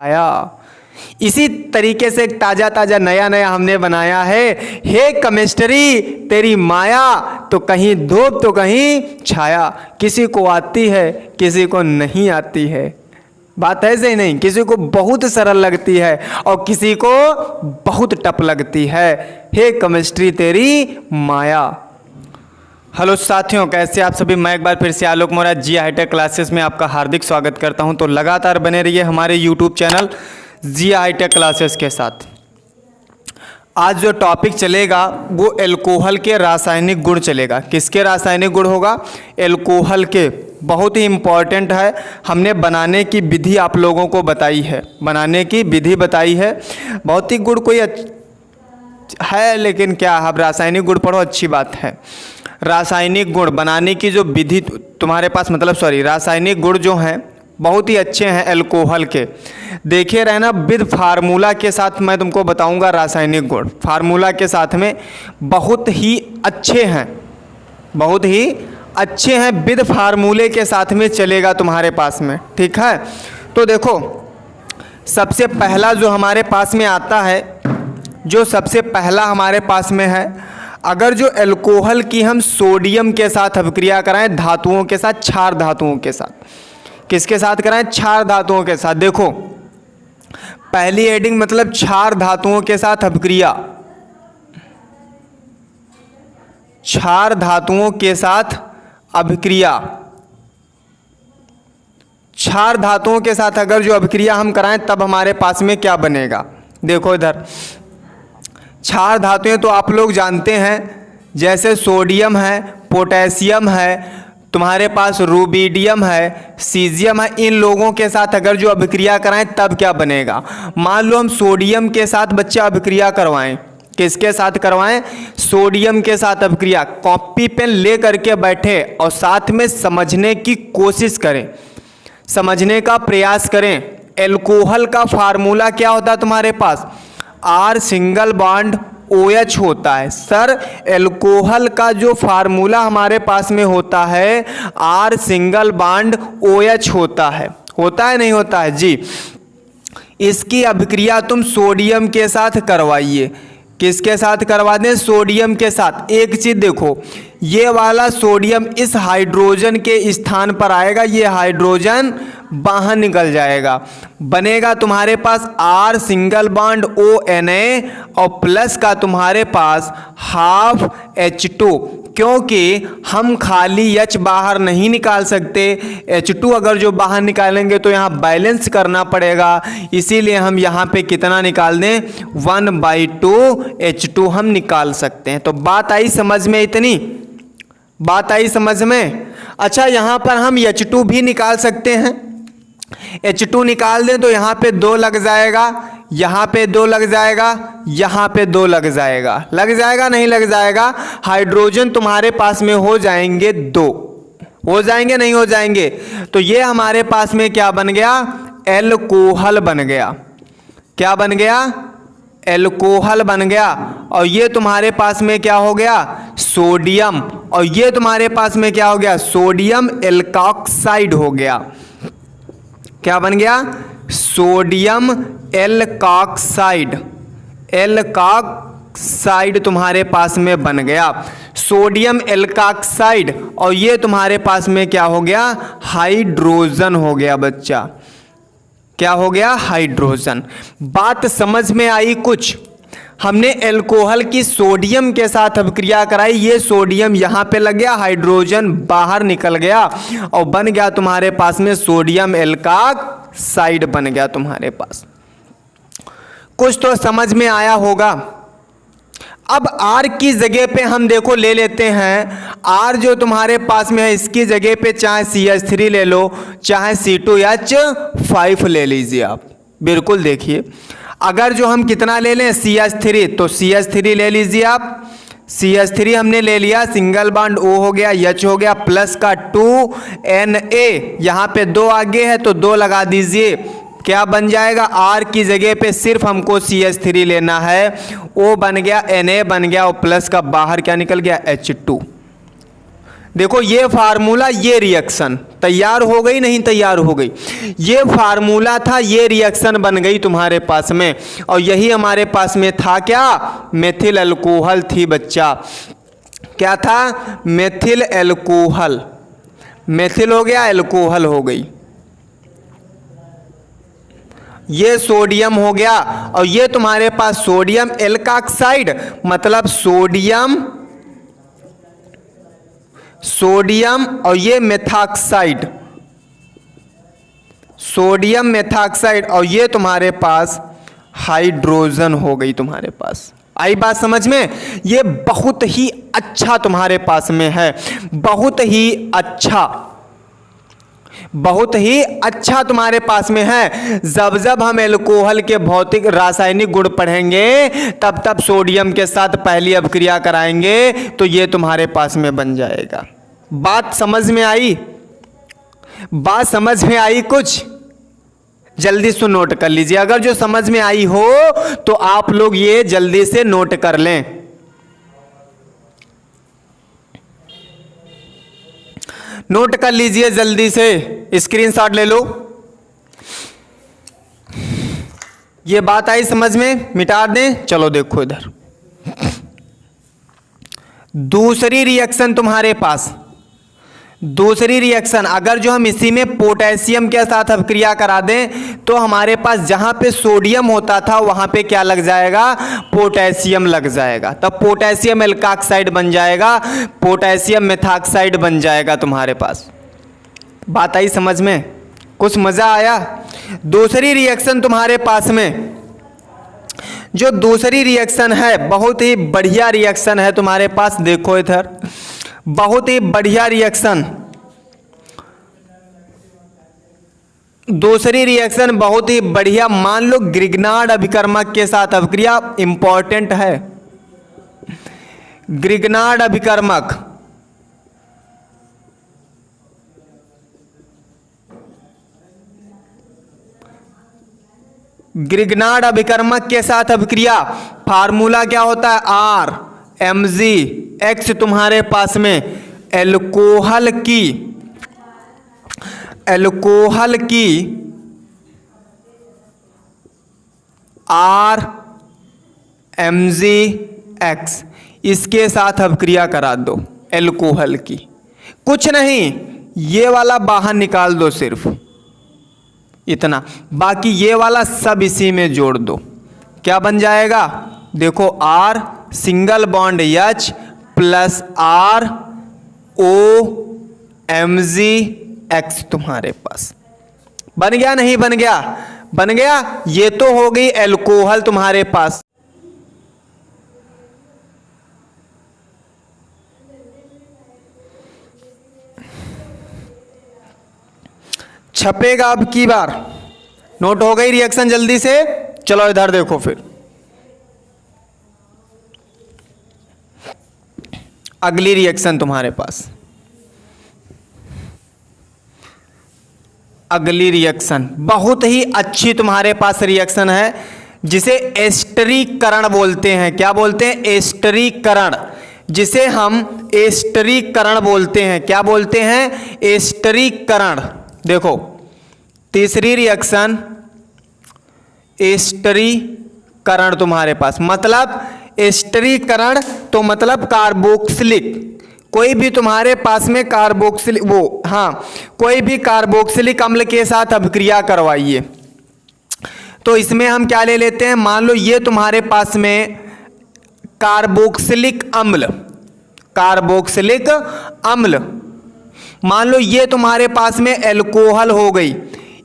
आया। इसी तरीके से एक ताजा ताजा नया नया हमने बनाया है, हे केमिस्ट्री तेरी माया, तो कहीं धूप तो कहीं छाया। किसी को आती है किसी को नहीं आती है, बात ऐसे ही नहीं, किसी को बहुत सरल लगती है और किसी को बहुत टफ लगती है। हे केमिस्ट्री तेरी माया। हेलो साथियों, कैसे आप सभी। मैं एक बार फिर से आलोक मोरा जी हाईटेक क्लासेस में आपका हार्दिक स्वागत करता हूं। तो लगातार बने रहिए हमारे यूट्यूब चैनल जी हाईटेक क्लासेस के साथ। आज जो टॉपिक चलेगा वो एल्कोहल के रासायनिक गुण चलेगा। किसके रासायनिक गुण होगा? एल्कोहल के। बहुत ही इम्पॉर्टेंट है। हमने बनाने की विधि आप लोगों को बताई है, बनाने की विधि बताई है। भौतिक गुण कोई है लेकिन क्या, अब रासायनिक गुण पढ़ो, अच्छी बात है। रासायनिक गुण बनाने की जो विधि तुम्हारे पास, रासायनिक गुण जो हैं बहुत ही अच्छे हैं एल्कोहल के। देखे रहना, विद फार्मूला के साथ मैं तुमको बताऊंगा रासायनिक गुण। फार्मूला के साथ में बहुत ही अच्छे हैं, बहुत ही अच्छे हैं, विद फार्मूले के साथ में चलेगा तुम्हारे पास में, ठीक है। तो देखो, सबसे पहला जो हमारे पास में आता है, जो सबसे पहला हमारे पास में है, अगर जो एल्कोहल की हम सोडियम के साथ अभिक्रिया कराएं, धातुओं के साथ, क्षार धातुओं के साथ। किसके साथ कराएं? क्षार धातुओं के साथ। देखो, पहली हेडिंग मतलब क्षार धातुओं के साथ अभिक्रिया, क्षार धातुओं के साथ अभिक्रिया। क्षार धातुओं के साथ अगर जो अभिक्रिया हम कराएं तब हमारे पास में क्या बनेगा? देखो इधर, क्षार धातुएं तो आप लोग जानते हैं, जैसे सोडियम है, पोटेशियम है, तुम्हारे पास रूबिडियम है, सीजियम है। इन लोगों के साथ अगर जो अभिक्रिया कराएं तब क्या बनेगा? मान लो हम सोडियम के साथ बच्चा अभिक्रिया करवाएं, किसके साथ करवाएं? सोडियम के साथ अभिक्रिया। कॉपी पेन ले करके बैठे और साथ में समझने की कोशिश करें, समझने का प्रयास करें। एल्कोहल का फार्मूला क्या होता है तुम्हारे पास? R सिंगल बॉन्ड OH होता है। सर, एल्कोहल का जो फार्मूला हमारे पास में होता है R सिंगल बॉन्ड OH होता है नहीं होता है जी। इसकी अभिक्रिया तुम सोडियम के साथ करवाइए। किसके साथ करवा दें? सोडियम के साथ। एक चीज देखो, ये वाला सोडियम इस हाइड्रोजन के स्थान पर आएगा, ये हाइड्रोजन बाहर निकल जाएगा, बनेगा तुम्हारे पास R सिंगल बॉन्ड ONA और प्लस का तुम्हारे पास हाफ H2। क्योंकि हम खाली H बाहर नहीं निकाल सकते, H2 अगर जो बाहर निकालेंगे तो यहाँ बैलेंस करना पड़ेगा, इसीलिए हम यहाँ पे कितना निकाल दें? 1/2 H2 हम निकाल सकते हैं। तो बात आई समझ में? इतनी बात आई समझ में? अच्छा, यहाँ पर हम H2 भी निकाल सकते हैं। H2 निकाल दें तो यहाँ पे 2 लग जाएगा, यहाँ पे 2 लग जाएगा, यहाँ पे 2 लग जाएगा। लग जाएगा नहीं लग जाएगा? हाइड्रोजन तुम्हारे पास में हो जाएंगे 2, हो जाएंगे नहीं हो जाएंगे? तो ये हमारे पास में क्या बन गया? एल्कोहल बन गया। क्या बन गया? एल्कोहल बन गया। और ये तुम्हारे पास में क्या हो गया? सोडियम। और ये तुम्हारे पास में क्या हो गया? सोडियम एल्कोक्साइड हो गया। क्या बन गया? Sodium alkoxide. एल्कोक्साइड तुम्हारे पास में बन गया, सोडियम एल्कोक्साइड। और ये तुम्हारे पास में क्या हो गया? हाइड्रोजन हो गया बच्चा। क्या हो गया? हाइड्रोजन। बात समझ में आई कुछ? हमने एल्कोहल की सोडियम के साथ अभिक्रिया कराई, ये सोडियम यहाँ पे लग गया, हाइड्रोजन बाहर निकल गया और बन गया तुम्हारे पास में सोडियम एल्कोक्साइड बन गया तुम्हारे पास। कुछ तो समझ में आया होगा। अब R की जगह पे हम देखो ले लेते हैं, R जो तुम्हारे पास में है इसकी जगह पे चाहे CH3 ले लो, चाहे C2H5 ले लीजिए आप। बिल्कुल देखिए, अगर जो हम कितना ले लें CH3, तो CH3 ले लीजिए आप। CH3 हमने ले लिया, सिंगल बॉन्ड O हो गया, H हो गया, प्लस का 2Na, यहाँ पे 2 आगे है तो 2 लगा दीजिए। क्या बन जाएगा? R की जगह पे सिर्फ हमको CH3 लेना है, O बन गया, Na बन गया और प्लस का बाहर क्या निकल गया? H2। देखो ये फार्मूला, ये रिएक्शन तैयार हो गई, नहीं तैयार हो गई। ये फार्मूला था, ये रिएक्शन बन गई तुम्हारे पास में, और यही हमारे पास में था क्या, मेथिल अल्कोहल थी बच्चा। क्या था, मेथिल अल्कोहल। मेथिल हो गया, अल्कोहल हो गई। ये सोडियम हो गया, और ये तुम्हारे पास सोडियम एल्काक्साइड, मतलब सोडियम और ये मेथाक्साइड, सोडियम मेथाक्साइड, और ये तुम्हारे पास हाइड्रोजन हो गई तुम्हारे पास। आई बात समझ में? ये बहुत ही अच्छा तुम्हारे पास में है, बहुत ही अच्छा, बहुत ही अच्छा तुम्हारे पास में है। जब जब हम एल्कोहल के भौतिक रासायनिक गुण पढ़ेंगे, तब तब सोडियम के साथ पहली अभिक्रिया कराएंगे, तो ये तुम्हारे पास में बन जाएगा। बात समझ में आई? बात समझ में आई? कुछ जल्दी से नोट कर लीजिए, अगर जो समझ में आई हो तो आप लोग ये जल्दी से नोट कर लें। नोट कर लीजिए जल्दी से, स्क्रीनशॉट ले लो। ये बात आई समझ में? मिटा दें? चलो देखो इधर, दूसरी रिएक्शन तुम्हारे पास, दूसरी रिएक्शन अगर जो हम इसी में पोटेशियम के साथ अभिक्रिया करा दें, तो हमारे पास जहां पे सोडियम होता था वहां पे क्या लग जाएगा, पोटेशियम लग जाएगा। तब पोटेशियम एल्काक्साइड बन जाएगा, पोटेशियम मेथाक्साइड बन जाएगा तुम्हारे पास। बात आई समझ में? कुछ मजा आया? दूसरी रिएक्शन तुम्हारे पास में, जो दूसरी रिएक्शन है बहुत ही बढ़िया रिएक्शन है तुम्हारे पास। देखो इधर, बहुत ही बढ़िया रिएक्शन, दूसरी रिएक्शन बहुत ही बढ़िया। मान लो ग्रिग्नार्ड अभिकर्मक के साथ अभिक्रिया, इंपॉर्टेंट है। ग्रिग्नार्ड अभिकर्मक, ग्रिग्नार्ड अभिकर्मक के साथ अभिक्रिया, फार्मूला क्या होता है, RMgX तुम्हारे पास में एल्कोहल की RMgX, इसके साथ अभिक्रिया करा दो एल्कोहल की। कुछ नहीं, ये वाला बाहर निकाल दो, सिर्फ इतना, बाकी ये वाला सब इसी में जोड़ दो। क्या बन जाएगा, देखो R single bond H plus ROMgX तुम्हारे पास बन गया, नहीं बन गया? बन गया। ये तो हो गई एल्कोहल तुम्हारे पास। छपेगा अब की बार। नोट हो गई रिएक्शन जल्दी से? चलो इधर देखो फिर, अगली रिएक्शन तुम्हारे पास, अगली रिएक्शन बहुत ही अच्छी तुम्हारे पास रिएक्शन है, जिसे एस्टरीकरण बोलते हैं। क्या बोलते हैं, एस्टरीकरण, जिसे हम एस्टरीकरण बोलते हैं। क्या बोलते हैं, एस्टरीकरण। देखो तीसरी रिएक्शन एस्टरीकरण तुम्हारे पास, मतलब एस्टरीकरण तो मतलब कार्बोक्सिलिक, कोई भी तुम्हारे पास में कार्बोक्सिलिक कोई भी कार्बोक्सिलिक अम्ल के साथ अभिक्रिया करवाइए। तो इसमें हम क्या ले लेते हैं, मान लो ये तुम्हारे पास में कार्बोक्सिलिक अम्ल, मान लो ये तुम्हारे पास में एल्कोहल हो गई,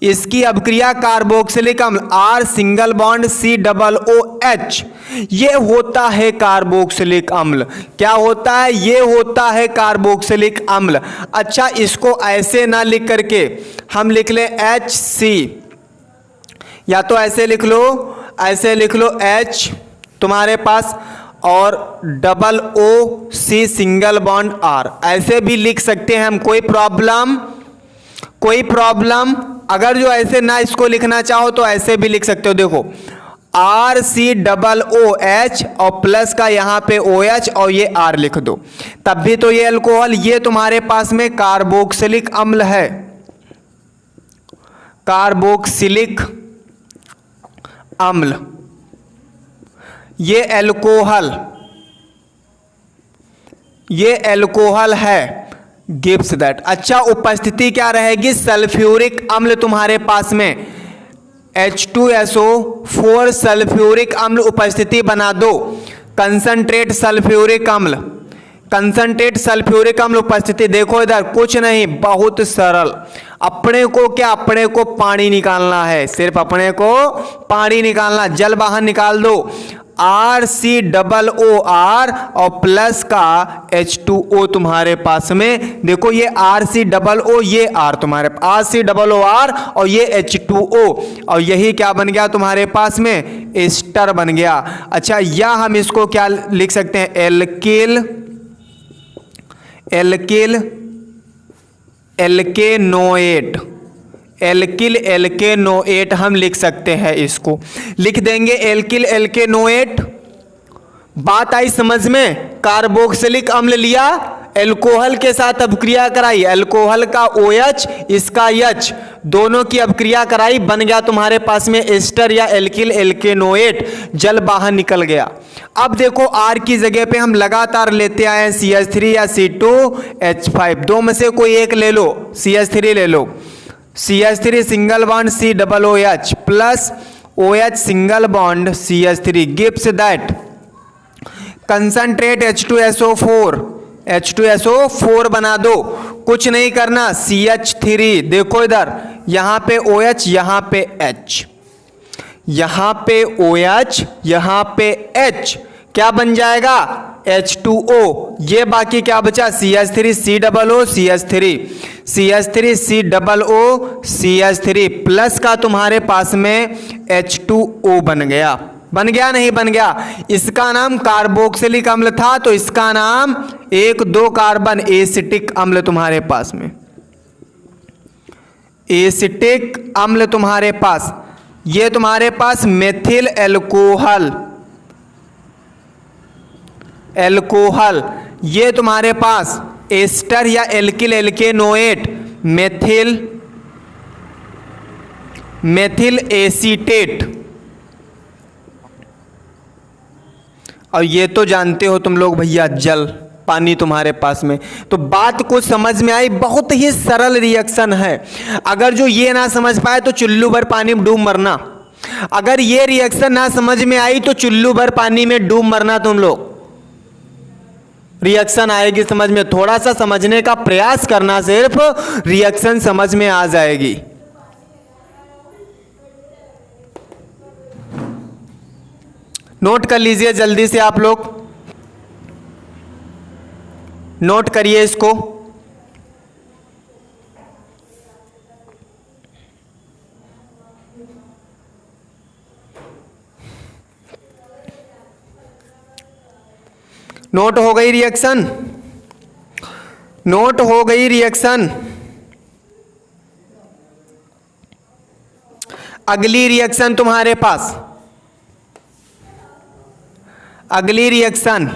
इसकी अभिक्रिया कार्बोक्सिलिक अम्ल R सिंगल बॉन्ड COOH, ये होता है कार्बोक्सिलिक अम्ल। क्या होता है, ये होता है कार्बोक्सिलिक अम्ल। अच्छा, इसको ऐसे ना लिख करके हम लिख लें HC, या तो ऐसे लिख लो, ऐसे लिख लो H तुम्हारे पास और OOC सिंगल बॉन्ड R, ऐसे भी लिख सकते हैं हम। कोई प्रॉब्लम? अगर जो ऐसे ना इसको लिखना चाहो तो ऐसे भी लिख सकते हो। देखो RCOOH और प्लस का यहाँ पे OH और ये R लिख दो, तब भी तो ये अल्कोहल। ये तुम्हारे पास में कार्बोक्सिलिक अम्ल है, कार्बोक्सिलिक अम्ल, ये एल्कोहल है, गिव्स दैट। अच्छा, उपस्थिति क्या रहेगी? सल्फ्यूरिक अम्ल तुम्हारे पास में H2SO4 सल्फ्यूरिक अम्ल उपस्थिति बना दो। कंसंट्रेट सल्फ्यूरिक अम्ल, कंसंट्रेट सल्फ्यूरिक अम्ल उपस्थिति। देखो इधर कुछ नहीं, बहुत सरल। अपने को क्या, अपने को पानी निकालना है, सिर्फ अपने को पानी निकालना। जल बाहर निकाल दो, RCOOR और प्लस का H2O तुम्हारे पास में। देखो ये RCOO, ये R तुम्हारे RCOOR और ये H2O, और यही क्या बन गया तुम्हारे पास में? एस्टर बन गया। अच्छा, या हम इसको क्या लिख सकते हैं? एल्केनोएट, एल्केनोएट हम लिख सकते हैं, इसको लिख देंगे एल्केनोएट। बात आई समझ में? कार्बोक्सिलिक अम्ल लिया, एल्कोहल के साथ अभिक्रिया कराई, एल्कोहल का OH इसका H, दोनों की अभिक्रिया कराई, बन गया तुम्हारे पास में एस्टर या एल्केनोएट। जल बाहर निकल गया। अब देखो R की जगह पे हम लगातार लेते आए हैं CH3 या C2H5, दो में से कोई एक ले लो। CH3 ले लो, CH3 single bond COOH plus OH single bond CH3 gives that concentrate H2SO4 बना दो। कुछ नहीं करना, CH3 देखो इधर, यहाँ पे OH, यहाँ पे H, यहाँ पे OH, यहाँ पे H, क्या बन जाएगा? H2O। ये बाकी क्या बचा? CH3 COO CH3 प्लस का तुम्हारे पास में H2O बन गया। बन गया नहीं बन गया? इसका नाम कार्बोक्सिलिक अम्ल था, तो इसका नाम 1,2 कार्बन एसिटिक अम्ल तुम्हारे पास में, एसिटिक अम्ल तुम्हारे पास। ये तुम्हारे पास मेथिल एल्कोहल, ये तुम्हारे पास एस्टर या एल्केनोएट, मेथिल एसीटेट, और ये तो जानते हो तुम लोग भैया, जल, पानी तुम्हारे पास में। तो बात कुछ समझ में आई? बहुत ही सरल रिएक्शन है। अगर जो ये ना समझ पाए तो चुल्लू भर पानी में डूब मरना। अगर ये रिएक्शन ना समझ में आई तो चुल्लू भर पानी में डूब मरना। तुम लोग रिएक्शन आएगी समझ में, थोड़ा सा समझने का प्रयास करना, सिर्फ रिएक्शन समझ में आ जाएगी। नोट कर लीजिए जल्दी से, आप लोग नोट करिए इसको। नोट हो गई रिएक्शन? नोट हो गई रिएक्शन? अगली रिएक्शन तुम्हारे पास, अगली रिएक्शन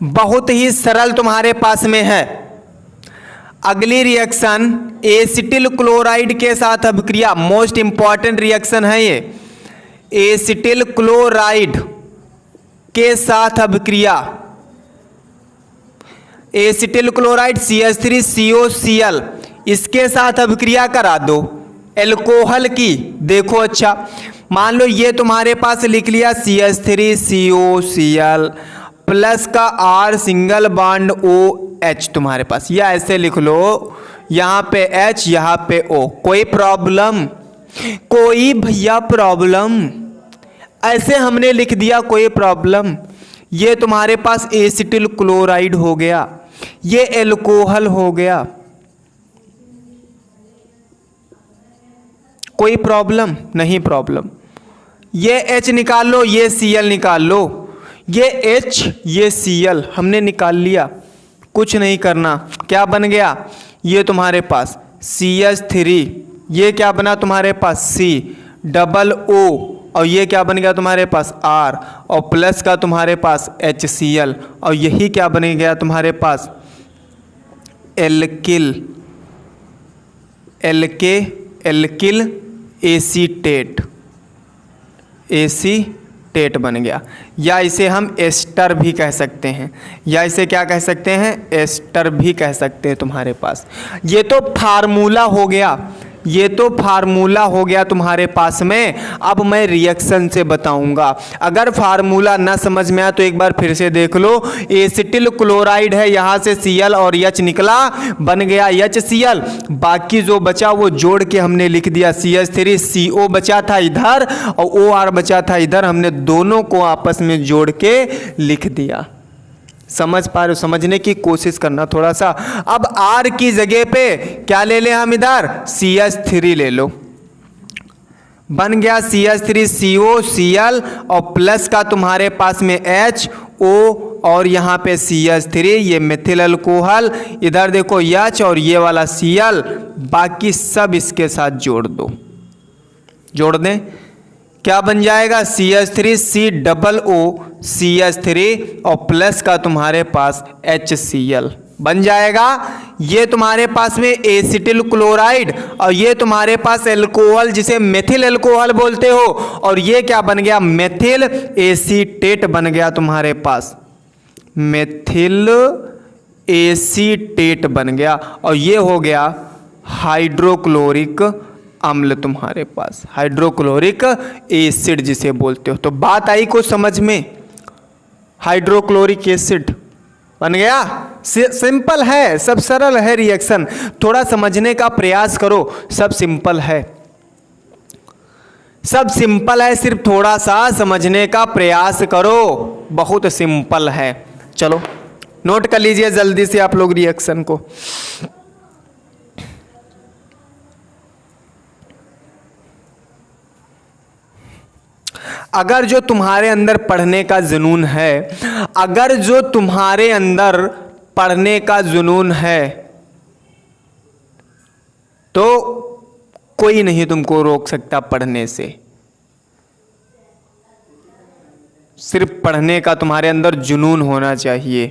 बहुत ही सरल तुम्हारे पास में है। अगली रिएक्शन एसिटिल क्लोराइड के साथ अभिक्रिया, मोस्ट इंपॉर्टेंट रिएक्शन है ये। एसिटिल क्लोराइड के साथ अभिक्रिया, एसिटिल क्लोराइड CH3COCl, इसके साथ अभिक्रिया करा दो एल्कोहल की। देखो अच्छा, मान लो ये तुम्हारे पास लिख लिया CH3COCl प्लस का R सिंगल बॉन्ड OH तुम्हारे पास, या ऐसे लिख लो, यहाँ पे H यहाँ पे O। कोई प्रॉब्लम? कोई भैया प्रॉब्लम? ऐसे हमने लिख दिया, कोई प्रॉब्लम? ये तुम्हारे पास एसिटिल क्लोराइड हो गया, ये एल्कोहल हो गया, कोई प्रॉब्लम? नहीं प्रॉब्लम। ये H निकाल लो, ये Cl निकाल लो, ये H ये Cl हमने निकाल लिया, कुछ नहीं करना। क्या बन गया? ये तुम्हारे पास CH3 ये क्या बना तुम्हारे पास C, डबल O, और ये क्या बन गया तुम्हारे पास R, और प्लस का तुम्हारे पास HCl, और यही क्या बन गया तुम्हारे पास एल्किल एसीटेट बन गया। या इसे हम एस्टर भी कह सकते हैं, या इसे क्या कह सकते हैं, एस्टर भी कह सकते हैं तुम्हारे पास। ये तो फार्मूला हो गया, ये तो फार्मूला हो गया तुम्हारे पास में। अब मैं रिएक्शन से बताऊंगा। अगर फार्मूला ना समझ में आया तो एक बार फिर से देख लो। एसिटिल क्लोराइड है, यहाँ से Cl और H निकला, बन गया HCl। बाकी जो बचा वो जोड़ के हमने लिख दिया CH3CO बचा था इधर और OR बचा था इधर, हमने दोनों को आपस में जोड़ के लिख दिया। समझ पा रहे हो? समझने की कोशिश करना थोड़ा सा। अब R की जगह पे क्या ले लें हम, इधर CH3 ले लो, बन गया CH3CO Cl, और प्लस का तुम्हारे पास में HO, और यहाँ पे CH3, ये मिथिल अल्कोहल, इधर देखो H और ये वाला Cl, बाकी सब इसके साथ जोड़ दो, जोड़ दें, क्या बन जाएगा CH3COO CH3 और प्लस का तुम्हारे पास HCl बन जाएगा। ये तुम्हारे पास में एसिटिल क्लोराइड और ये तुम्हारे पास एल्कोहल जिसे मेथिल अल्कोहल बोलते हो, और ये क्या बन गया, मेथिल एसीटेट बन गया तुम्हारे पास, मेथिल एसीटेट बन गया, और ये हो गया हाइड्रोक्लोरिक अम्ल तुम्हारे पास, हाइड्रोक्लोरिक एसिड जिसे बोलते हो। तो बात आई को समझ में, हाइड्रोक्लोरिक एसिड बन गया। सिंपल है, सब सरल है रिएक्शन, थोड़ा समझने का प्रयास करो, सब सिंपल है, सब सिंपल है, सिर्फ थोड़ा सा समझने का प्रयास करो, बहुत सिंपल है। चलो नोट कर लीजिए जल्दी से आप लोग रिएक्शन को। अगर जो तुम्हारे अंदर पढ़ने का जुनून है, अगर जो तुम्हारे अंदर पढ़ने का जुनून है तो कोई नहीं तुमको रोक सकता पढ़ने से। सिर्फ पढ़ने का तुम्हारे अंदर जुनून होना चाहिए।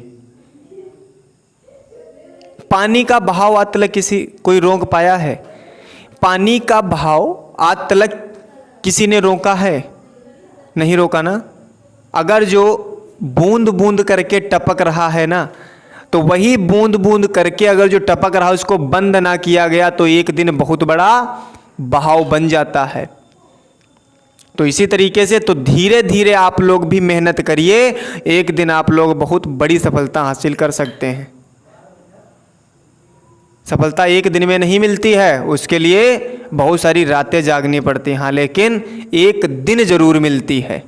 पानी का बहाव आज तक कोई रोक पाया है? पानी का बहाव आज तक किसी ने रोका है? नहीं रोका ना। अगर जो बूंद बूंद करके टपक रहा है ना, तो वही बूंद बूंद करके अगर जो टपक रहा है उसको बंद ना किया गया तो एक दिन बहुत बड़ा बहाव बन जाता है। तो इसी तरीके से तो धीरे धीरे आप लोग भी मेहनत करिए, एक दिन आप लोग बहुत बड़ी सफलता हासिल कर सकते हैं। सफलता एक दिन में नहीं मिलती है, उसके लिए बहुत सारी रातें जागनी पड़ती हैं, हाँ, लेकिन एक दिन जरूर मिलती है।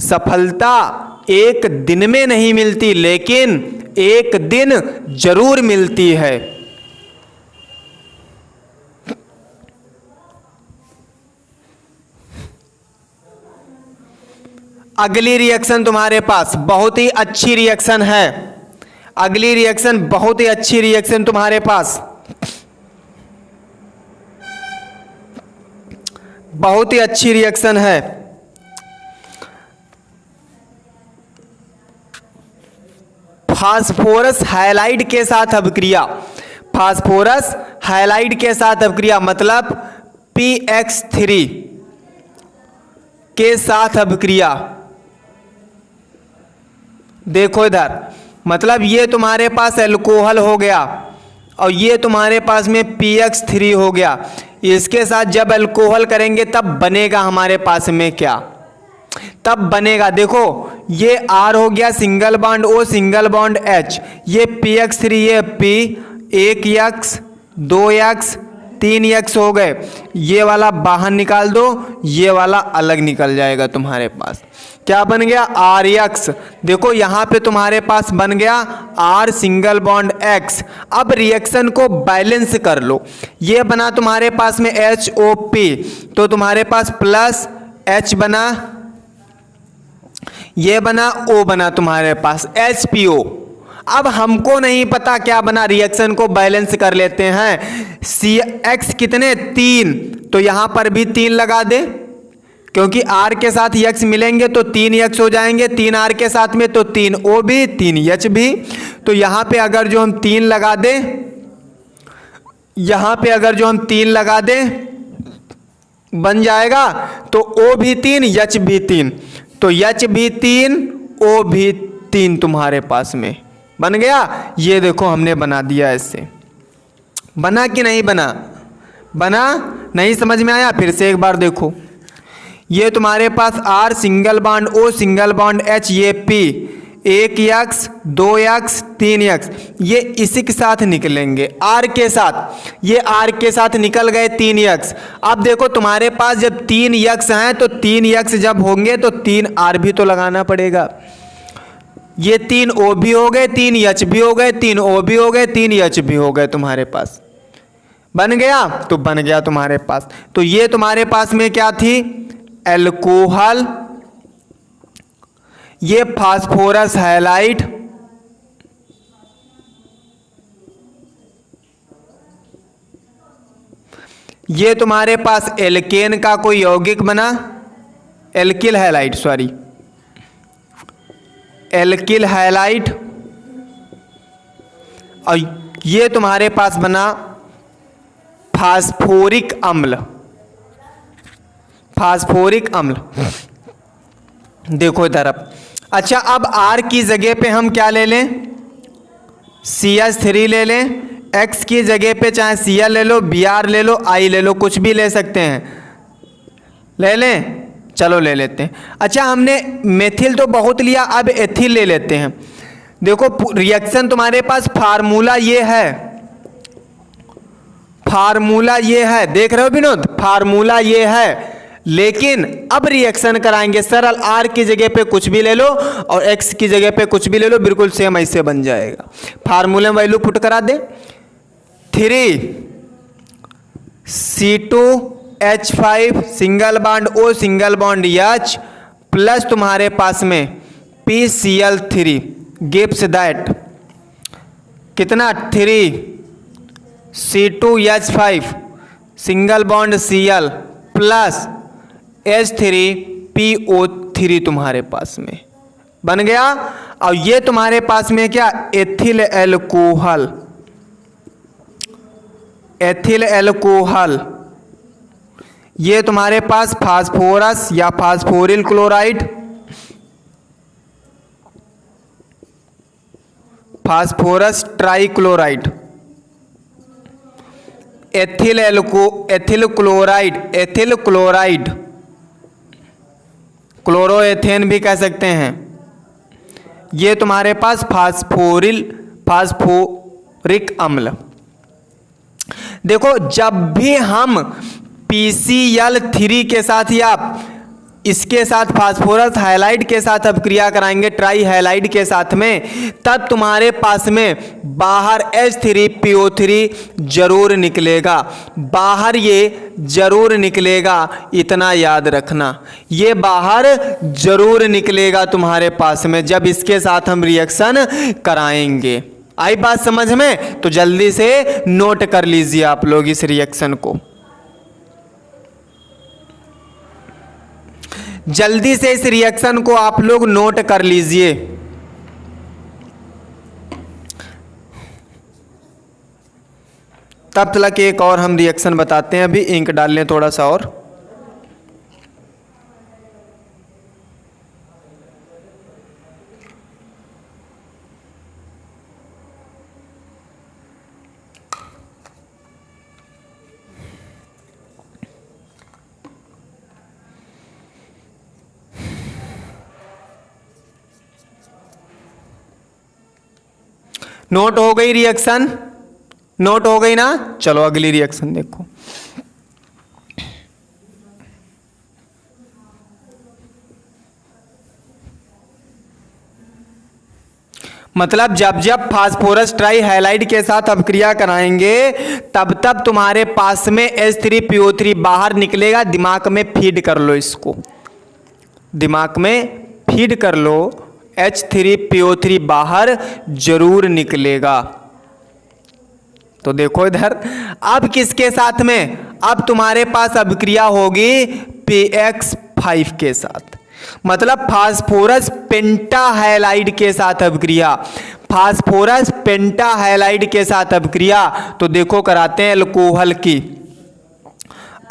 सफलता एक दिन में नहीं मिलती, लेकिन एक दिन जरूर मिलती है। अगली रिएक्शन तुम्हारे पास बहुत ही अच्छी रिएक्शन है। अगली रिएक्शन बहुत ही अच्छी रिएक्शन तुम्हारे पास, बहुत ही अच्छी रिएक्शन है। फास्फोरस हैलाइड के साथ अभिक्रिया, फास्फोरस हैलाइड के साथ अभिक्रिया मतलब PX3 के साथ अभिक्रिया। देखो इधर, मतलब ये तुम्हारे पास अल्कोहल हो गया और ये तुम्हारे पास में PX3 हो गया। इसके साथ जब अल्कोहल करेंगे तब बनेगा हमारे पास में क्या, तब बनेगा, देखो ये R हो गया single bond O single bond H, ये PX3 ये P, 1X 2X 3X हो गए, ये वाला बाहर निकाल दो, ये वाला अलग निकल जाएगा तुम्हारे पास। क्या बन गया, RX। देखो यहाँ पे तुम्हारे पास बन गया R सिंगल बॉन्ड X। अब रिएक्शन को बैलेंस कर लो, ये बना तुम्हारे पास में HOP, तो तुम्हारे पास प्लस H बना, ये बना O बना तुम्हारे पास HPO। अब हमको नहीं पता क्या बना, रिएक्शन को बैलेंस कर लेते हैं। CX कितने 3, तो यहाँ पर भी 3 लगा दे, क्योंकि R के साथ X मिलेंगे तो 3X हो जाएंगे, 3R के साथ में तो 3O भी 3H भी। तो यहाँ पे अगर जो हम 3 लगा दें, यहाँ पे अगर जो हम 3 लगा दें बन जाएगा, तो O भी 3 H भी 3, तो H भी 3 O भी 3 तुम्हारे पास में बन गया। ये देखो हमने बना दिया ऐसे। बना कि नहीं बना? बना? नहीं समझ में आया? फिर से एक बार देखो। ये तुम्हारे पास R single bond O single bond H, ये P 1X 2X 3X, ये इसी के साथ निकलेंगे R के साथ। ये R के साथ निकल गए 3X। अब देखो तुम्हारे पास जब 3X हैं तो 3X जब होंगे तो 3R भी तो लगाना पड़ेगा। ये 3O भी हो गए, 3H भी हो गए, 3O भी हो गए, 3H भी हो गए तुम्हारे पास। बन गया? तो बन गया तुम्हारे पास। तो ये तुम्हारे पास में क्या थी? एल्कोहल, ये फास्फोरस हैलाइड, ये तुम्हारे पास एल्केन का कोई यौगिक बना, alkyl halide, sorry alkyl halide, और ये तुम्हारे पास बना फास्फोरिक अम्ल। फास्फोरिक अम्ल देखो इधर। अब अच्छा, अब R की जगह पे हम क्या ले लें? CH3 ले लें। X की जगह पे चाहे Cl ले लो, Br ले लो, I ले लो, कुछ भी ले सकते हैं। ले लें? चलो ले लेते हैं। अच्छा, हमने मेथिल तो बहुत लिया, अब एथिल ले लेते हैं। देखो रिएक्शन तुम्हारे पास फार्मूला ये है, फार्मूला ये है, देख रहे हो विनोद? फार्मूला ये है, लेकिन अब रिएक्शन कराएंगे सरल। R की जगह पे कुछ भी ले लो और X की जगह पे कुछ भी ले लो, बिल्कुल सेम ऐसे बन जाएगा। फार्मूले में वैल्यू पुट करा दे। 3C2H5 single bond O single bond H plus तुम्हारे पास में PCl3 गिव्स दैट कितना? 3C2H5 single bond Cl plus H3PO3 तुम्हारे पास में बन गया। और ये तुम्हारे पास में क्या? Ethyl alcohol, ethyl alcohol. ये तुम्हारे पास फास्फोरस या phosphoryl chloride, phosphorus trichloride, ethyl chloride, ethyl chloride, chloroethane भी कह सकते हैं। ये तुम्हारे पास फास्फोरिक अम्ल। देखो जब भी हम PCl3 के साथ या इसके साथ फास्फोरस हाइलाइड के साथ अब क्रिया कराएंगे ट्राई हाइलाइड के साथ में, तब तुम्हारे पास में बाहर H3PO3 जरूर निकलेगा, बाहर ये जरूर निकलेगा, इतना याद रखना, ये बाहर जरूर निकलेगा तुम्हारे पास में जब इसके साथ हम रिएक्शन कराएंगे। आई बात समझ में? तो जल्दी से नोट कर लीजिए आप लोग इस रिएक्शन को, जल्दी से इस रिएक्शन को आप लोग नोट कर लीजिए। तब तक एक और हम रिएक्शन बताते हैं, अभी इंक डाल लें थोड़ा सा और। नोट हो गई रिएक्शन? नोट हो गई ना? चलो अगली रिएक्शन देखो। मतलब जब जब फास्फोरस ट्राई हाइलाइड के साथ अपक्रिया कराएंगे तब तब तुम्हारे पास में H3PO3 बाहर निकलेगा। दिमाग में फीड कर लो इसको, दिमाग में फीड कर लो H3PO3 बाहर जरूर निकलेगा। तो देखो इधर, अब किसके साथ में, अब तुम्हारे पास अभिक्रिया होगी PX5 के साथ, मतलब फास्फोरस पेंटाहैलाइड के साथ अभिक्रिया, फास्फोरस पेंटाहैलाइड के साथ अभिक्रिया। तो देखो कराते हैं अल्कोहल की,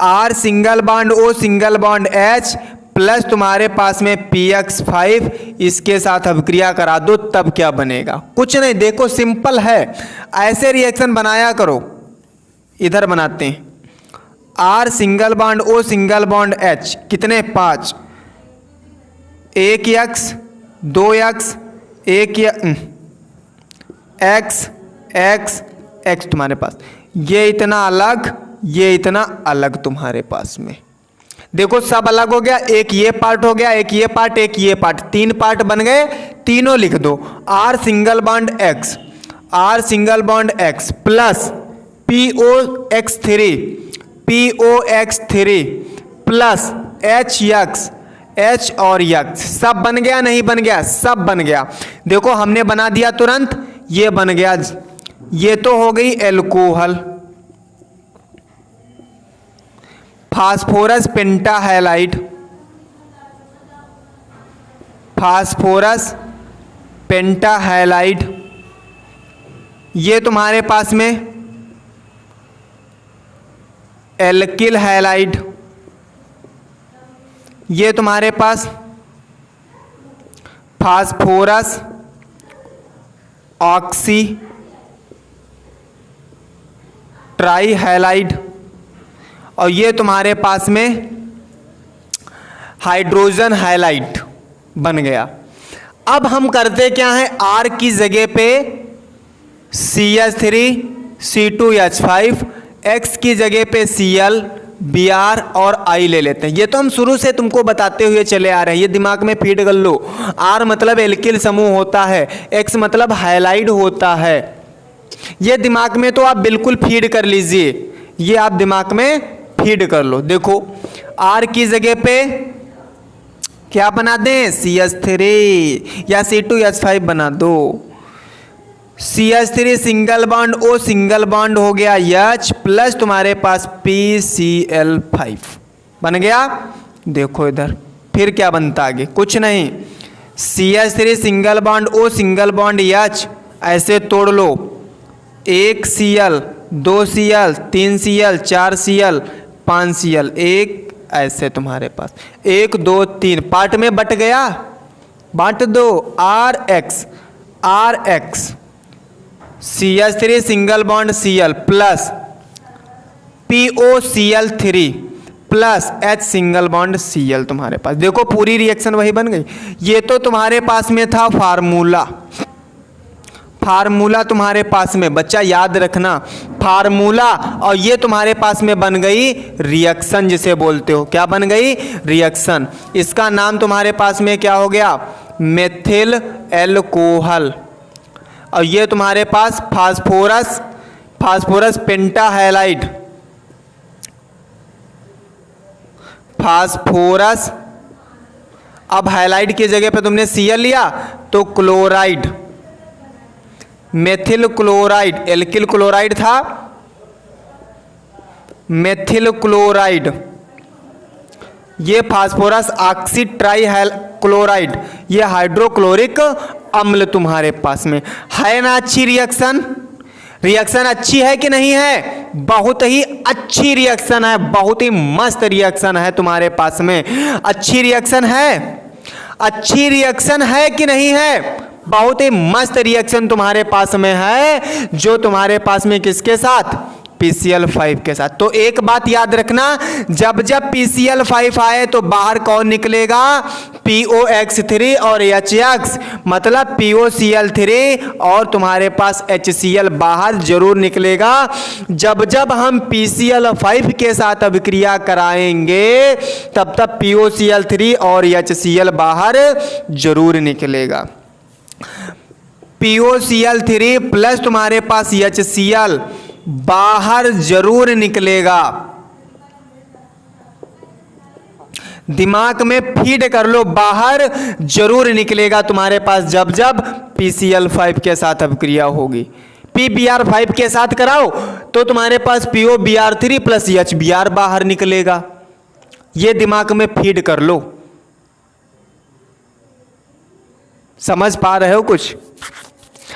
R single bond O single bond H plus तुम्हारे पास में PX5, इसके साथ अभिक्रिया करा दो, तब क्या बनेगा? कुछ नहीं, देखो सिंपल है, ऐसे रिएक्शन बनाया करो। इधर बनाते हैं, R single bond O single bond H, कितने? 5, 1X 2X 1X तुम्हारे पास, ये इतना अलग, ये इतना अलग तुम्हारे पास में। देखो सब अलग हो गया, एक ये पार्ट हो गया, एक ये पार्ट, एक ये पार्ट, 3 पार्ट बन गए, तीनों लिख दो। R single bond X, R single bond X plus POX3 plus HX, H और X, सब बन गया नहीं बन गया? सब बन गया। देखो हमने बना दिया तुरंत, ये बन गया, ये तो हो गई एल्कोहल, फास्फोरस पेंटाहैलाइड, फास्फोरस पेंटाहैलाइड, ये तुम्हारे पास में एल्किल हैलाइड, ये तुम्हारे पास फास्फोरस ऑक्सी ट्राईहैलाइड, और ये तुम्हारे पास में हाइड्रोजन हैलाइड बन गया। अब हम करते क्या है, R की जगह पे CH3 C2H5, X की जगह पे Cl Br और I ले लेते हैं। ये तो हम शुरू से तुमको बताते हुए चले आ रहे हैं, ये दिमाग में फीड कर लो। R मतलब एल्किल समूह होता है, X मतलब हैलाइड होता है, ये दिमाग में तो आप बिल्कुल फीड कर लीजिए, ये आप दिमाग में फीड कर लो। देखो R की जगह पे क्या बना दें, CH3 या C2H5 बना दो। CH3 single bond O single bond हो गया H प्लस तुम्हारे पास PCl5 बन गया। देखो इधर फिर क्या बनता आगे, कुछ नहीं, CH3 single bond O single bond H, ऐसे तोड़ लो, 1 Cl 2 Cl 3 Cl 4 Cl 5 Cl, एक ऐसे तुम्हारे पास 1 2 3 पार्ट में बट गया, बांट दो, RX CH3 single bond Cl plus POCl3 plus H single bond Cl तुम्हारे पास। देखो पूरी रिएक्शन वही बन गई। ये तो तुम्हारे पास में था फार्मूला, फार्मूला तुम्हारे पास में, बच्चा याद रखना फार्मूला, और ये तुम्हारे पास में बन गई रिएक्शन, जिसे बोलते हो क्या बन गई, रिएक्शन। इसका नाम तुम्हारे पास में क्या हो गया, मेथिल एल्कोहल, और ये तुम्हारे पास फास्फोरस पेंटाहैलाइड, फास्फोरस, अब हैलाइड की जगह पे तुमने Cl लिया तो chloride, methyl chloride, alkyl chloride था, मेथिल क्लोराइड, ये फास्फोरस ऑक्सी ट्राईक्लोराइड, ये हाइड्रोक्लोरिक अम्ल तुम्हारे पास में है ना। अच्छी रिएक्शन, रिएक्शन अच्छी है कि नहीं है, बहुत ही अच्छी रिएक्शन है, बहुत ही मस्त रिएक्शन है तुम्हारे पास में। अच्छी रिएक्शन है, अच्छी रिएक्शन है कि नहीं है, बहुत ही मस्त रिएक्शन तुम्हारे पास में है, जो तुम्हारे पास में किसके साथ, PCl5 के साथ। तो एक बात याद रखना, जब जब PCl5 आए तो बाहर कौन निकलेगा, POX3 और HX, मतलब POCl3 और तुम्हारे पास HCl बाहर जरूर निकलेगा। जब जब हम PCl5 के साथ अभिक्रिया कराएंगे तब तब POCl3 और HCl बाहर जरूर निकलेगा। POCl3 प्लस तुम्हारे पास HCl बाहर जरूर निकलेगा। दिमाग में फीड कर लो, बाहर जरूर निकलेगा तुम्हारे पास जब जब PCl5 के साथ अभिक्रिया होगी। PBr5 के साथ कराओ तो तुम्हारे पास POBr3 प्लस HBr बाहर निकलेगा। ये दिमाग में फीड कर लो। समझ पा रहे हो कुछ?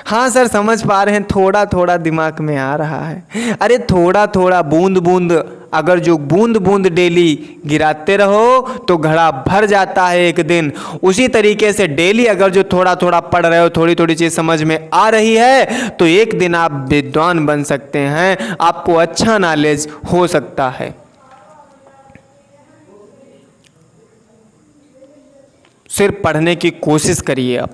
हाँ सर समझ पा रहे हैं, थोड़ा थोड़ा दिमाग में आ रहा है। अरे थोड़ा थोड़ा बूंद बूंद, अगर जो बूंद बूंद डेली गिराते रहो तो घड़ा भर जाता है एक दिन। उसी तरीके से डेली अगर जो थोड़ा थोड़ा पढ़ रहे हो, थोड़ी थोड़ी चीज़ समझ में आ रही है तो एक दिन आप विद्वान बन सकते हैं, आपको अच्छा नॉलेज हो सकता है। सिर्फ पढ़ने की कोशिश करिए, आप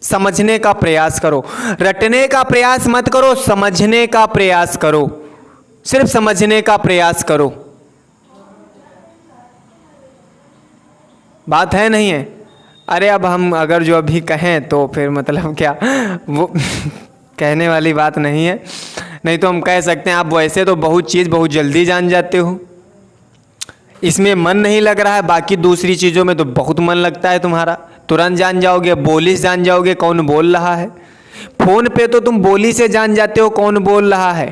समझने का प्रयास करो, रटने का प्रयास मत करो, समझने का प्रयास करो, सिर्फ समझने का प्रयास करो। बात है नहीं है? अरे अब हम अगर जो अभी कहें तो फिर मतलब क्या वो कहने वाली बात नहीं है। नहीं तो हम कह सकते हैं आप वैसे तो बहुत चीज़ बहुत जल्दी जान जाते हो, इसमें मन नहीं लग रहा है, बाकी दूसरी चीज़ों में तो बहुत मन लगता है तुम्हारा, तुरंत जान जाओगे, बोली से जान जाओगे कौन बोल रहा है। फोन पे तो तुम बोली से जान जाते हो कौन बोल रहा है,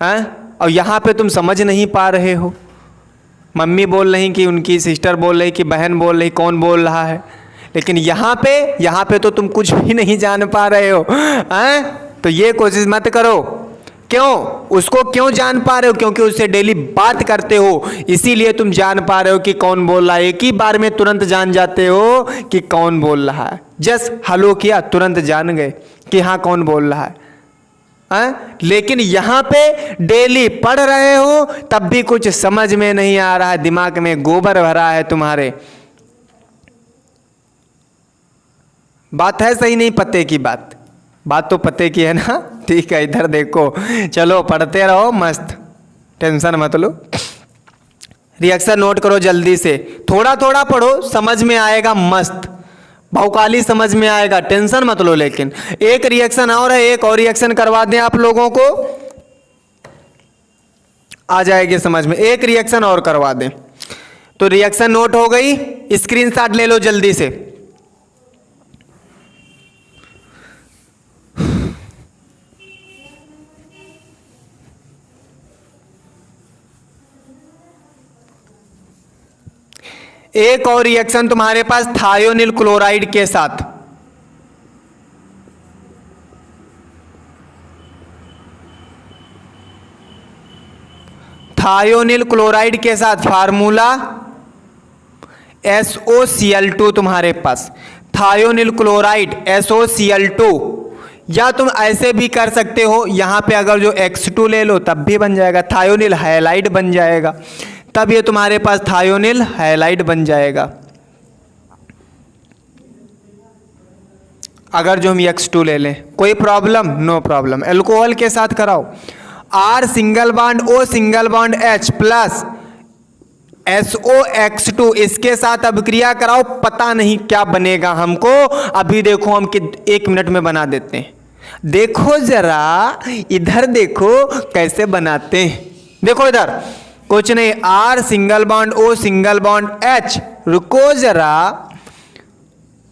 हैं? और यहाँ पे तुम समझ नहीं पा रहे हो, मम्मी बोल रही कि उनकी सिस्टर बोल रही कि बहन बोल रही कौन बोल रहा है, लेकिन यहाँ पे तो तुम कुछ भी नहीं जान पा रहे हो, हैं? तो ये कोशिश मत करो। क्यों? उसको क्यों जान पा रहे हो? क्योंकि उससे डेली बात करते हो, इसीलिए तुम जान पा रहे हो कि कौन बोल रहा है। एक ही बार में तुरंत जान जाते हो कि कौन बोल रहा है। जस्ट हेलो किया, तुरंत जान गए कि हाँ कौन बोल रहा है। लेकिन यहाँ पे डेली पढ़ रहे हो तब भी कुछ समझ में नहीं आ रहा है, दिमाग में गोबर भरा है तुम्हारे। बात है सही नहीं? पते की बात तो पते की है ना? ठीक है, इधर देखो, चलो पढ़ते रहो मस्त, टेंशन मत लो। रिएक्शन नोट करो जल्दी से, थोड़ा थोड़ा पढ़ो, समझ में आएगा मस्त, बहुकाली समझ में आएगा, टेंशन मत लो। लेकिन एक रिएक्शन और है, एक और रिएक्शन करवा दें आप लोगों को, आ जाएगी समझ में। एक रिएक्शन और करवा दें तो रिएक्शन नोट हो गई, स्क्रीनशॉट ले लो जल्दी से। एक और रिएक्शन तुम्हारे पास थायोनिल क्लोराइड के साथ, थायोनिल क्लोराइड के साथ फार्मूला SOCl2 तुम्हारे पास, थायोनिल क्लोराइड SOCl2, या तुम ऐसे भी कर सकते हो, यहां पे अगर जो X2 ले लो तब भी बन जाएगा, थायोनिल हैलाइड बन जाएगा, तब ये तुम्हारे पास थायोनिल हैलाइड बन जाएगा। अगर जो हम X2 ले लें, कोई प्रॉब्लम? No problem. एल्कोहल के साथ कराओ, R single bond O single bond H plus SOX2, इसके साथ अभिक्रिया कराओ, पता नहीं क्या बनेगा हमको, अभी देखो हम 1 मिनट में बना देते हैं। देखो जरा इधर देखो कैसे बनाते हैं, देखो इधर कुछ नहीं, R single bond O single bond H, रुको जरा,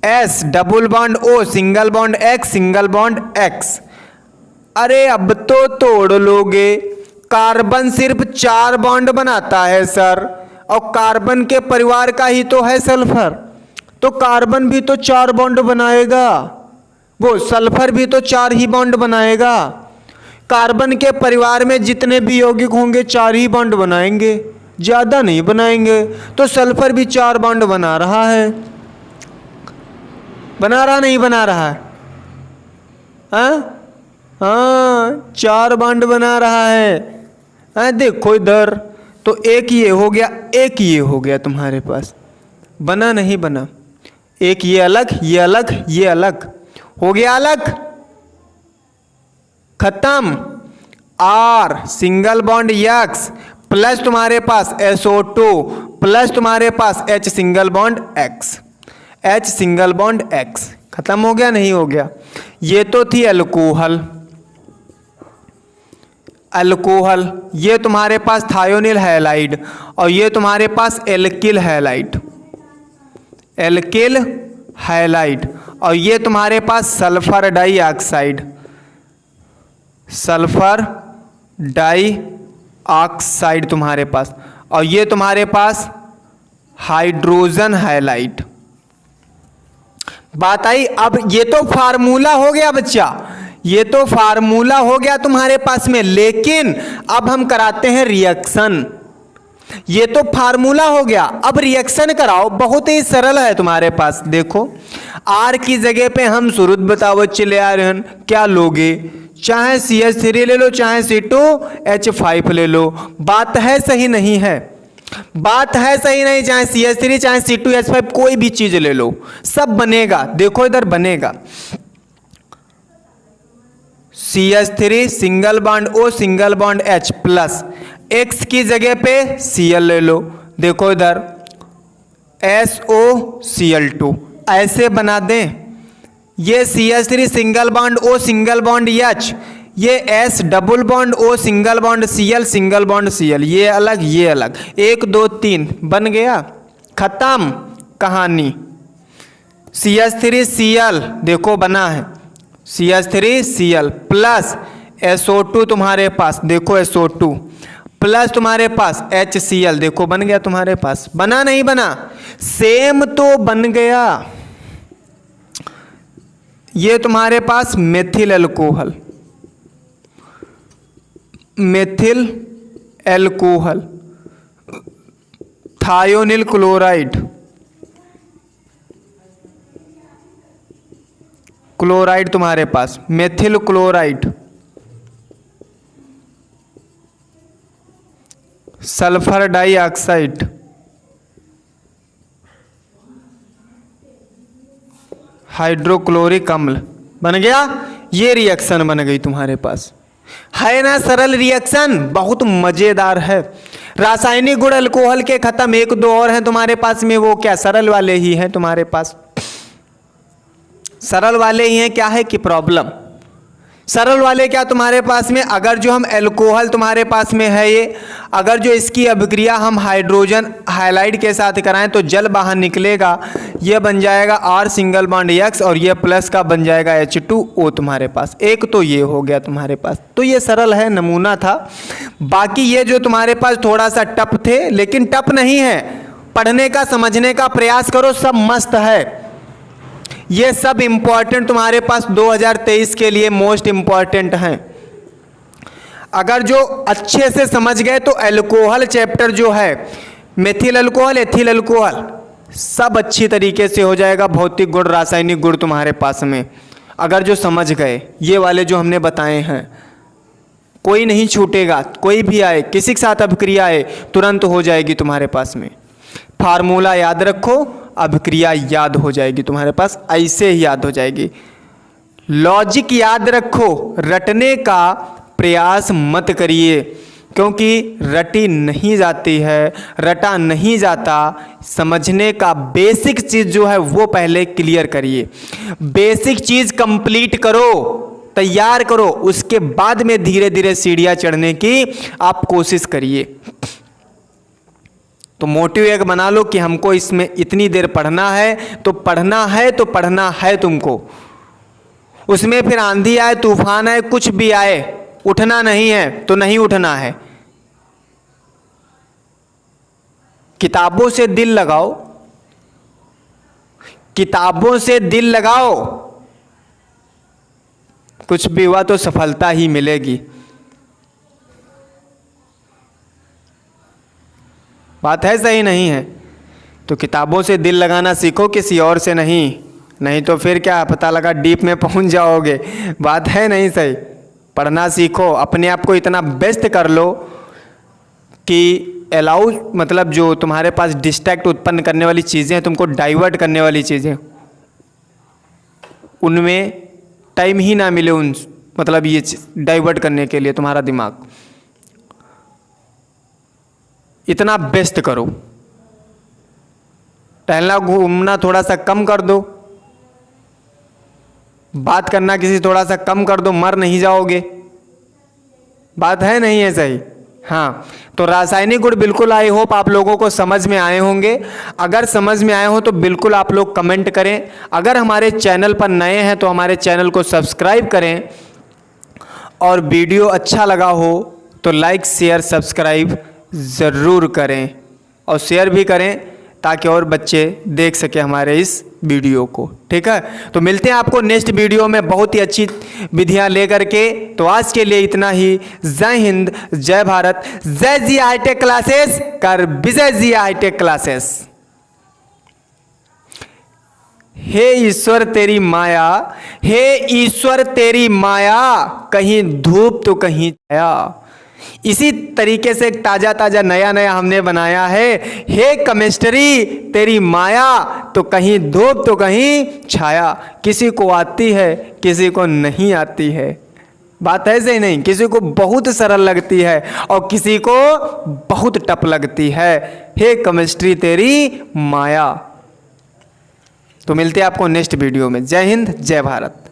S double bond O single bond X single bond X। अरे अब तो तोड़ लोगे, कार्बन सिर्फ 4 बॉन्ड बनाता है सर, और कार्बन के परिवार का ही तो है सल्फर, तो कार्बन भी तो 4 बॉन्ड बनाएगा, वो सल्फर भी तो 4 ही बॉन्ड बनाएगा। कार्बन के परिवार में जितने भी यौगिक होंगे 4 ही बॉन्ड बनाएंगे, ज़्यादा नहीं बनाएंगे, तो सल्फर भी 4 बॉन्ड बना रहा है, बना रहा नहीं बना रहा है? हाँ 4 बॉन्ड बना रहा है। देखो इधर, तो एक ये हो गया, एक ये हो गया तुम्हारे पास, बना नहीं बना? एक ये अलग, ये अलग, ये अलग हो गया, अलग, खत्म। R single bond X plus तुम्हारे पास SO2 प्लस तुम्हारे पास H single bond X, H single bond X, खत्म हो गया नहीं हो गया? ये तो थी अल्कोहल। अल्कोहल, ये तुम्हारे पास थायोनिल हैलाइड, और ये तुम्हारे पास एल्किल हैलाइड, एल्किल हैलाइड, और ये तुम्हारे पास सल्फर डाइऑक्साइड, सल्फर डाइऑक्साइड तुम्हारे पास, और ये तुम्हारे पास हाइड्रोजन हैलाइड। बात आई। अब ये तो फार्मूला हो गया बच्चा, ये तो फार्मूला हो गया तुम्हारे पास में, लेकिन अब हम कराते हैं रिएक्शन। ये तो फार्मूला हो गया, अब रिएक्शन कराओ। बहुत ही सरल है तुम्हारे पास। देखो R की जगह पे हम शुरुत बताओ बच्चे ले आ रहे हैं, क्या लोगे? चाहे CH3 ले लो, चाहे C2H5 ले लो। बात है सही नहीं है? बात है सही नहीं? चाहे CH3 चाहे C2H5 कोई भी चीज ले लो, सब बनेगा। देखो इधर बनेगा CH3 single bond O single bond H plus X की जगह पे Cl ले लो। देखो इधर SOCl2 ऐसे बना दें। ये CH3 single bond O single bond H, ये S double bond O single bond Cl single bond Cl, ये अलग ये अलग, 1 2 3 बन गया, खत्म कहानी। CH3 Cl देखो बना है, CH3 Cl प्लस SO2 तुम्हारे पास, देखो SO2 प्लस तुम्हारे पास HCl, देखो बन गया तुम्हारे पास। बना नहीं बना? सेम तो बन गया। ये तुम्हारे पास methyl alcohol, methyl alcohol, thionyl chloride, chloride तुम्हारे पास, methyl chloride, sulphur dioxide, hydrochloric अम्ल, बन गया। ये रिएक्शन बन गई तुम्हारे पास, है ना सरल रिएक्शन? बहुत मजेदार है। रासायनिक गुण अल्कोहल के खत्म, 1 2 और हैं तुम्हारे पास में, वो क्या सरल वाले ही हैं तुम्हारे पास, सरल वाले ही हैं। क्या है कि प्रॉब्लम? सरल वाले क्या तुम्हारे पास में? अगर जो हम अल्कोहल तुम्हारे पास में है ये, अगर जो इसकी अभिक्रिया हम हाइड्रोजन हाइलाइड के साथ कराएं तो जल बाहर निकलेगा, ये बन जाएगा R सिंगल बॉन्ड X, और ये प्लस का बन जाएगा H2O तुम्हारे पास। एक तो ये हो गया तुम्हारे पास, तो ये सरल है, नमूना था। बाकी ये जो तुम्हारे पास थोड़ा सा टफ थे, लेकिन टफ नहीं है, पढ़ने का समझने का प्रयास करो, सब मस्त है। ये सब इंपॉर्टेंट तुम्हारे पास 2023 के लिए मोस्ट इंपॉर्टेंट हैं। अगर जो अच्छे से समझ गए तो अल्कोहल चैप्टर जो है, मेथिल अल्कोहल, एथिल अल्कोहल, सब अच्छी तरीके से हो जाएगा। भौतिक गुण, रासायनिक गुण तुम्हारे पास में अगर जो समझ गए, ये वाले जो हमने बताए हैं, कोई नहीं छूटेगा। कोई भी आए, किसी के साथ अभिक्रिया आए, तुरंत हो जाएगी तुम्हारे पास में। फार्मूला याद रखो, अभिक्रिया याद हो जाएगी तुम्हारे पास, ऐसे ही याद हो जाएगी। लॉजिक याद रखो, रटने का प्रयास मत करिए, क्योंकि रटी नहीं जाती है, रटा नहीं जाता। समझने का बेसिक चीज़ जो है वो पहले क्लियर करिए, बेसिक चीज़ कंप्लीट करो, तैयार करो, उसके बाद में धीरे धीरे सीढ़ियाँ चढ़ने की आप कोशिश करिए। तो मोटिव एक बना लो कि हमको इसमें इतनी देर पढ़ना है, तो पढ़ना है तो पढ़ना है तुमको। उसमें फिर आंधी आए, तूफान आए, कुछ भी आए, उठना नहीं है तो नहीं उठना है। किताबों से दिल लगाओ, किताबों से दिल लगाओ, कुछ भी हुआ तो सफलता ही मिलेगी। बात है सही नहीं है? तो किताबों से दिल लगाना सीखो, किसी और से नहीं तो फिर क्या पता लगा डीप में पहुंच जाओगे। बात है नहीं सही? पढ़ना सीखो, अपने आप को इतना व्यस्त कर लो कि अलाउ, मतलब जो तुम्हारे पास डिस्ट्रैक्ट उत्पन्न करने वाली चीज़ें हैं, तुमको डाइवर्ट करने वाली चीज़ें, उनमें टाइम ही ना मिले, उन मतलब ये डाइवर्ट करने के लिए तुम्हारा दिमाग। इतना व्यस्त करो, टहलना घूमना थोड़ा सा कम कर दो, बात करना किसी थोड़ा सा कम कर दो, मर नहीं जाओगे। बात है नहीं है सही? हाँ, तो रासायनिक गुण बिल्कुल आई होप आप लोगों को समझ में आए होंगे। अगर समझ में आए हो तो बिल्कुल आप लोग कमेंट करें। अगर हमारे चैनल पर नए हैं तो हमारे चैनल को सब्सक्राइब करें, और वीडियो अच्छा लगा हो तो लाइक शेयर सब्सक्राइब ज़रूर करें, और शेयर भी करें ताकि और बच्चे देख सके हमारे इस वीडियो को। ठीक है, तो मिलते हैं आपको नेक्स्ट वीडियो में बहुत ही अच्छी विधियां लेकर के। तो आज के लिए इतना ही। जय हिंद, जय भारत, जय जी हाईटेक क्लासेस कर विजय जी हाईटेक क्लासेस। हे ईश्वर तेरी माया, हे ईश्वर तेरी माया, कहीं धूप तो कहीं छाया। इसी तरीके से एक ताज़ा ताज़ा नया नया हमने बनाया है। हे केमिस्ट्री तेरी माया, तो कहीं धूप तो कहीं छाया। किसी को आती है, किसी को नहीं आती है। बात ऐसे ही नहीं, किसी को बहुत सरल लगती है और किसी को बहुत टफ लगती है। हे केमिस्ट्री तेरी माया। तो मिलते हैं आपको नेक्स्ट वीडियो में। जय हिंद, जय भारत।